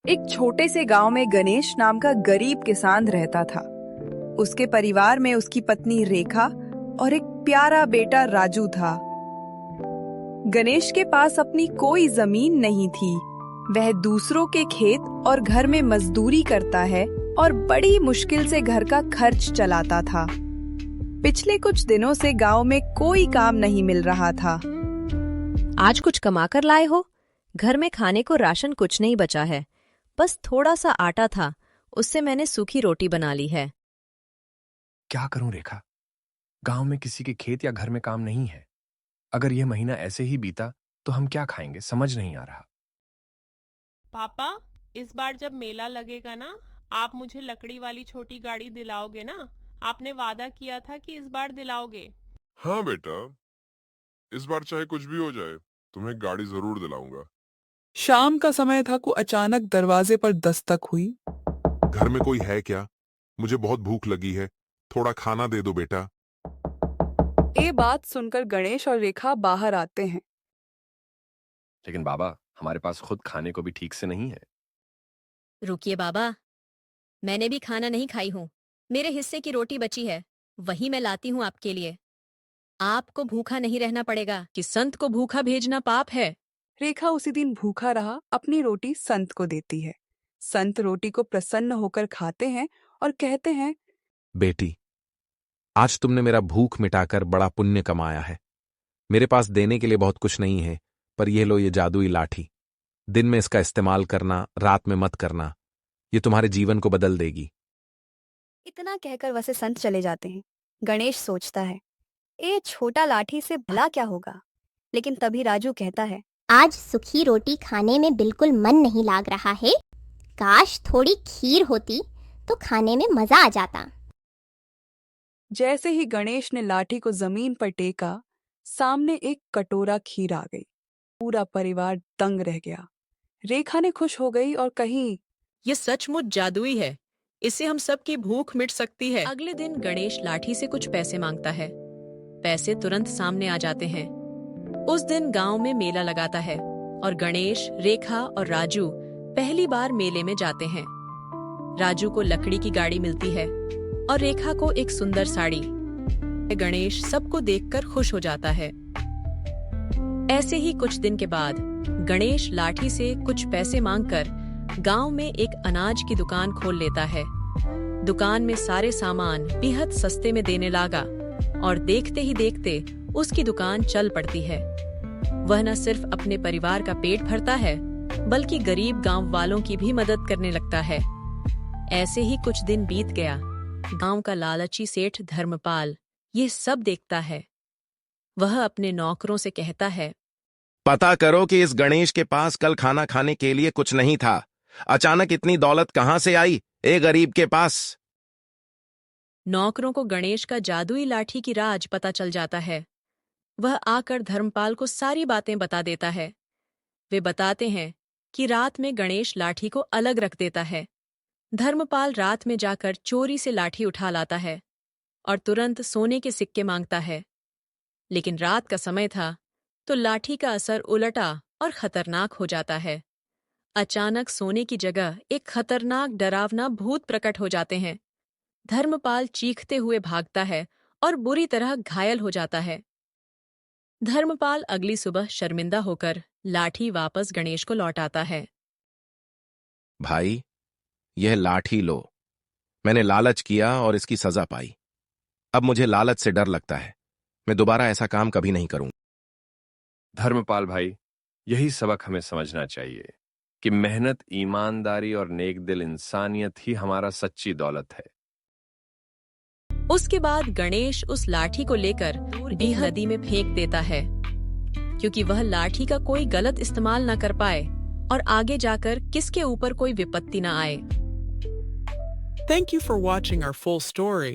एक छोटे से गांव में गणेश नाम का गरीब किसान रहता था। उसके परिवार में उसकी पत्नी रेखा और एक प्यारा बेटा राजू था। गणेश के पास अपनी कोई जमीन नहीं थी। वह दूसरों के खेत और घर में मजदूरी करता है और बड़ी मुश्किल से घर का खर्च चलाता था। पिछले कुछ दिनों से गांव में कोई काम नहीं मिल रहा था। आज कुछ कमा कर लाए हो? घर में खाने को राशन कुछ नहीं बचा है, बस थोड़ा सा आटा था, उससे मैंने सूखी रोटी बना ली है। क्या करूं रेखा, गांव में किसी के खेत या घर में काम नहीं है। अगर यह महीना ऐसे ही बीता तो हम क्या खाएंगे, समझ नहीं आ रहा। पापा, इस बार जब मेला लगेगा ना, आप मुझे लकड़ी वाली छोटी गाड़ी दिलाओगे ना? आपने वादा किया था कि इस बार दिलाओगे। हाँ बेटा, इस बार चाहे कुछ भी हो जाए तुम्हें गाड़ी जरूर दिलाऊंगा। शाम का समय था को अचानक दरवाजे पर दस्तक हुई। घर में कोई है क्या? मुझे बहुत भूख लगी है, थोड़ा खाना दे दो बेटा। ये बात सुनकर गणेश और रेखा बाहर आते हैं। लेकिन बाबा, हमारे पास खुद खाने को भी ठीक से नहीं है। रुकिए बाबा, मैंने भी खाना नहीं खाई हूँ। मेरे हिस्से की रोटी बची है, वही मैं लाती हूँ आपके लिए। आपको भूखा नहीं रहना पड़ेगा कि संत को भूखा भेजना पाप है। रेखा उसी दिन भूखा रहा अपनी रोटी संत को देती है। संत रोटी को प्रसन्न होकर खाते हैं और कहते हैं, बेटी, आज तुमने मेरा भूख मिटाकर बड़ा पुण्य कमाया है। मेरे पास देने के लिए बहुत कुछ नहीं है, पर यह लो, ये जादुई लाठी। दिन में इसका इस्तेमाल करना, रात में मत करना। ये तुम्हारे जीवन को बदल देगी। इतना कहकर वैसे संत चले जाते हैं। गणेश सोचता है, ये छोटा लाठी से भला क्या होगा। लेकिन तभी राजू कहता है, आज सूखी रोटी खाने में बिल्कुल मन नहीं लाग रहा है। काश थोड़ी खीर होती तो खाने में मजा आ जाता। जैसे ही गणेश ने लाठी को जमीन पर टेका, सामने एक कटोरा खीर आ गई। पूरा परिवार दंग रह गया। रेखा ने खुश हो गई और कही, ये सचमुच जादुई है, इससे हम सबकी भूख मिट सकती है। अगले दिन गणेश लाठी से कुछ पैसे मांगता है। पैसे तुरंत सामने आ जाते हैं। उस दिन गांव में मेला लगाता है और गणेश, रेखा और राजू पहली बार मेले में जाते हैं। राजू को लकड़ी की गाड़ी मिलती है और रेखा को एक सुंदर साड़ी। गणेश सबको देखकर खुश हो जाता है। ऐसे ही कुछ दिन के बाद गणेश लाठी से कुछ पैसे मांगकर गांव में एक अनाज की दुकान खोल लेता है। दुकान में सारे सामान बेहद सस्ते में देने लगा और देखते ही देखते उसकी दुकान चल पड़ती है। वह न सिर्फ अपने परिवार का पेट भरता है, बल्कि गरीब गांव वालों की भी मदद करने लगता है। ऐसे ही कुछ दिन बीत गया। गांव का लालची सेठ धर्मपाल ये सब देखता है। वह अपने नौकरों से कहता है, पता करो कि इस गणेश के पास कल खाना खाने के लिए कुछ नहीं था। अचानक इतनी दौलत कहां से आई ए गरीब के पास। नौकरों को गणेश का जादुई लाठी की राज पता चल जाता है। वह आकर धर्मपाल को सारी बातें बता देता है। वे बताते हैं कि रात में गणेश लाठी को अलग रख देता है। धर्मपाल रात में जाकर चोरी से लाठी उठा लाता है और तुरंत सोने के सिक्के मांगता है। लेकिन रात का समय था तो लाठी का असर उलटा और खतरनाक हो जाता है। अचानक सोने की जगह एक खतरनाक डरावना भूत प्रकट हो जाते हैं। धर्मपाल चीखते हुए भागता है और बुरी तरह घायल हो जाता है। धर्मपाल अगली सुबह शर्मिंदा होकर लाठी वापस गणेश को लौटाता है। भाई, यह लाठी लो। मैंने लालच किया और इसकी सजा पाई। अब मुझे लालच से डर लगता है। मैं दोबारा ऐसा काम कभी नहीं करूंगा। धर्मपाल भाई, यही सबक हमें समझना चाहिए कि मेहनत, ईमानदारी और नेक दिल इंसानियत ही हमारा सच्ची दौलत है। उसके बाद गणेश उस लाठी को लेकर बेहद नदी में फेंक देता है, क्योंकि वह लाठी का कोई गलत इस्तेमाल न कर पाए और आगे जाकर किसके ऊपर कोई विपत्ति न आए। Thank you for watching our full story.